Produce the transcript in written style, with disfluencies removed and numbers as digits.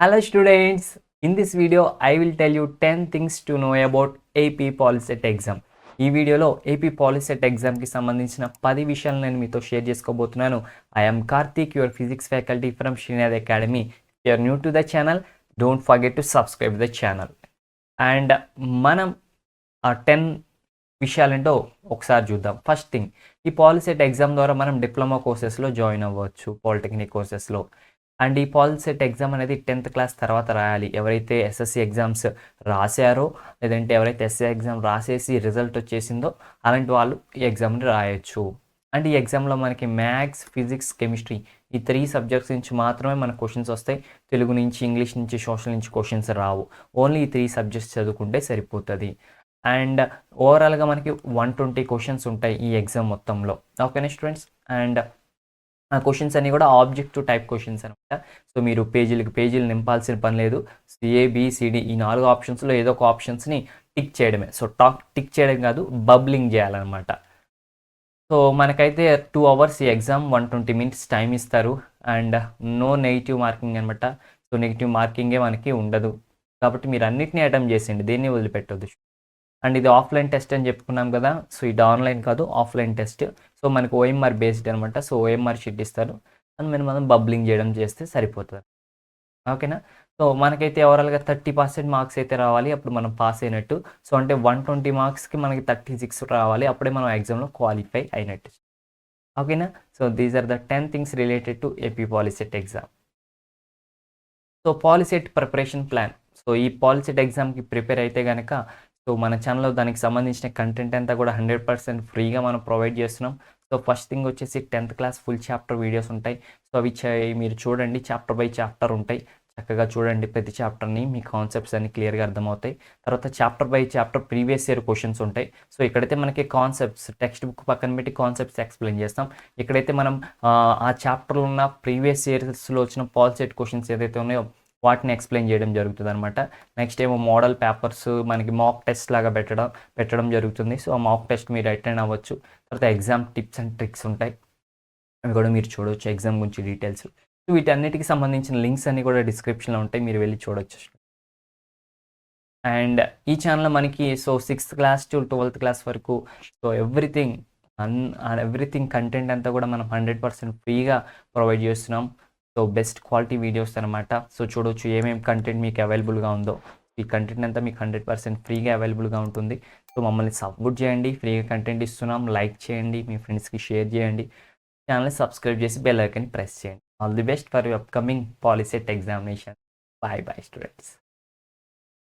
Hello students, in this video I will tell you 10 things to know about AP Polyset exam. ఈ వీడియోలో AP POLYCET ఎగ్జామ్కి సంబంధించిన 10 విషయాలు నేను మీతో షేర్ చేసుకోబోతున్నాను. I'm Karthik, your physics faculty from Srinath academy. If you're new to the channel, don't forget to subscribe the channel. And మనం ఆ 10 విషయాలేంటో ఒకసారి చూద్దాం. ఫస్ట్ థింగ్, ఈ పాలిసెట్ ఎగ్జామ్ ద్వారా మనం డిప్లొమా కోర్సెస్లో జాయిన్ అవ్వచ్చు, పాలిటెక్నిక్ కోర్సెస్లో. అండ్ ఈ పాలిసెట్ ఎగ్జామ్ అనేది 10th క్లాస్ తర్వాత రాయాలి. ఎవరైతే ఎస్ఎస్సి ఎగ్జామ్స్ రాశారో, లేదంటే ఎవరైతే ఎస్ఏ ఎగ్జామ్ రాసేసి రిజల్ట్ వచ్చేసిందో అలాంటి వాళ్ళు ఈ ఎగ్జామ్ని రాయొచ్చు. అండ్ ఈ ఎగ్జామ్లో మనకి మ్యాథ్స్, ఫిజిక్స్, కెమిస్ట్రీ ఈ 3 సబ్జెక్ట్స్ నుంచి మాత్రమే మనకు క్వశ్చన్స్ వస్తాయి. తెలుగు నుంచి, ఇంగ్లీష్ నుంచి, సోషల్ నుంచి క్వశ్చన్స్ రావు. ఓన్లీ ఈ 3 సబ్జెక్ట్స్ చదువుకుంటే సరిపోతుంది. అండ్ ఓవరాల్గా మనకి 120 క్వశ్చన్స్ ఉంటాయి ఈ ఎగ్జామ్ మొత్తంలో. ఓకేనా స్టూడెంట్స్? అండ్ ఆ క్వశ్చన్స్ అన్నీ కూడా ఆబ్జెక్టివ్ టైప్ క్వశ్చన్స్ అనమాట. సో మీరు పేజీలు నింపాల్సిన పని లేదు. ఏబిసిడి ఈ 4 ఆప్షన్స్లో ఏదో ఒక ఆప్షన్స్ని టిక్ చేయడమే. సో టిక్ చేయడం కాదు, బబ్లింగ్ చేయాలన్నమాట. సో మనకైతే 2 hours ఈ ఎగ్జామ్, 120 minutes టైం ఇస్తారు. అండ్ నో నెగిటివ్ మార్కింగ్ అనమాట. సో నెగిటివ్ మార్కింగే మనకి ఉండదు. కాబట్టి మీరు అన్నిటినీ అటెంప్ట్ చేసేయండి, దేన్ని వదిలిపెట్టొద్దు. అండ్ ఇది ఆఫ్లైన్ టెస్ట్ అని చెప్పుకున్నాం కదా. సో ఇది ఆన్లైన్ కాదు, ఆఫ్లైన్ టెస్ట్. సో మనకు ఓఎంఆర్ బేస్డ్ అనమాట. సో ఓఎంఆర్ షీట్ ఇస్తారు, అండ్ మనం బబ్లింగ్ చేయడం చేస్తే సరిపోతుంది. ఓకేనా? సో మనకైతే ఓవరాల్గా 30% మార్క్స్ అయితే రావాలి, అప్పుడు మనం పాస్ అయినట్టు. సో అంటే 120 మార్క్స్కి మనకి 36 రావాలి, అప్పుడే మనం ఎగ్జామ్లో క్వాలిఫై అయినట్టు. ఓకేనా? So these are the 10 things related to AP Polycet exam. So Polycet preparation plan. So ఈ పాలిసెట్ ఎగ్జామ్కి ప్రిపేర్ అయితే కనుక, సో మన ఛానల్లో దానికి సంబంధించిన కంటెంట్ అంతా కూడా 100% ఫ్రీగా మనం ప్రొవైడ్ చేస్తున్నాం. సో ఫస్ట్ థింగ్ వచ్చేసి 10th class full chapter videos ఉంటాయి. సో అవి మీరు చూడండి, చాప్టర్ బై చాప్టర్ ఉంటాయి. చక్కగా చూడండి ప్రతి చాప్టర్ని, మీ కాన్సెప్ట్స్ అన్ని క్లియర్గా అర్థమవుతాయి. తర్వాత chapter by chapter previous year questions ఉంటాయి. సో ఇక్కడైతే మనకి కాన్సెప్ట్స్, టెక్స్ట్ బుక్ పక్కన పెట్టి కాన్సెప్ట్స్ ఎక్స్ప్లెయిన్ చేస్తాం. ఇక్కడైతే మనం ఆ చాప్టర్లో ఉన్న ప్రీవియస్ ఇయర్స్లో వచ్చిన పాలిసెట్ క్వశ్చన్స్ ఏదైతే ఉన్నాయో వాటిని ఎక్స్ప్లెయిన్ చేయడం జరుగుతుంది అనమాట. నెక్స్ట్ ఏమో మోడల్ పేపర్స్ మనకి మాక్ టెస్ట్ లాగా పెట్టడం జరుగుతుంది. సో ఆ మాక్ టెస్ట్ మీరు అటెండ్ అవ్వచ్చు. తర్వాత ఎగ్జామ్ టిప్స్ అండ్ ట్రిక్స్ ఉంటాయి, అవి కూడా మీరు చూడవచ్చు, ఎగ్జామ్ గురించి డీటెయిల్స్. సో వీటన్నిటికి సంబంధించిన లింక్స్ అన్నీ కూడా డిస్క్రిప్షన్లో ఉంటాయి, మీరు వెళ్ళి చూడవచ్చు. అండ్ ఈ ఛానల్లో మనకి 6th class to 12th class వరకు సో ఎవ్రీథింగ్ కంటెంట్ అంతా కూడా మనం 100% ఫ్రీగా ప్రొవైడ్ చేస్తున్నాం. సో బెస్ట్ క్వాలిటీ వీడియోస్ అనమాట. సో చూడవచ్చు ఏమేమి కంటెంట్ మీకు అవైలబుల్గా ఉందో. ఈ కంటెంట్ అంతా మీకు 100% ఫ్రీగా అవైలబుల్గా ఉంటుంది. సో మమ్మల్ని సపోర్ట్ చేయండి, ఫ్రీగా కంటెంట్ ఇస్తున్నాం. లైక్ చేయండి, మీ ఫ్రెండ్స్కి షేర్ చేయండి, ఛానల్ని సబ్స్క్రైబ్ చేసి బెల్ ఐకాన్ని ప్రెస్ చేయండి. All the best for your upcoming Polycet examination. Bye students.